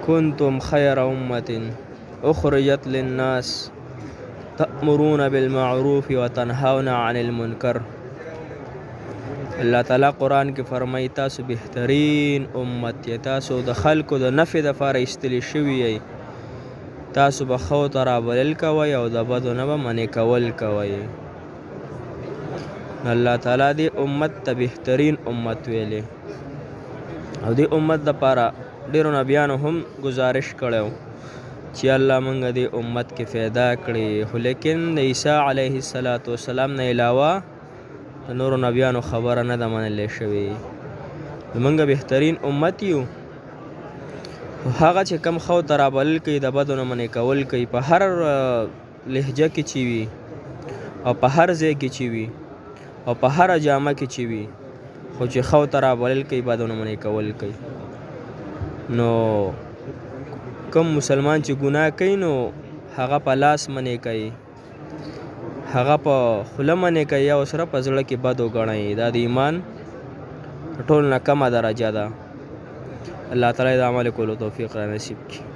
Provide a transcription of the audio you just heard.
كنتم خير أمة أخرجت للناس تأمرون بالمعروف وتنهون عن المنکر. اللہ تعالیٰ قرآن کې فرمایي تاسو بهترین امت یې، تاسو د خلکو د نفع دپاره ایستلي شوي یې، تاسو به ښو ته رابلل کوئ او د بدو نه به منې کول کوئ. الله تعالیٰ دې امت ته بهترین امت ویلی او دې امت دپاره ډېرو نبیانو هم گزارش کړی و چې الله موږ دې امت کې پیدا کړي، خو لیکن د عیسی علیه السلام نه علاوه د نورو نبیانو خبره نه ده منلی شوې. موږ بهترین امت یو، هغه چې کم ښو ته رابلل کوي، د بدو نه منې کول کوي، په هر لهجه کې چې وي او په هر ځای کې چې وي او په هره جامه کې چې وي، خو چې ښو ته رابلل کوي، بدو نه منې کول کوي. نو کوم مسلمان چې ګناه کوي نو هغه په لاس منې کوي، هغه په خوله منې کوي یا سره په زړه کې بد وګڼئ، دا د ایمان ټول نه کمه درجه ده. الله تعالی د عمل کولو توفیق را نصیب کړي.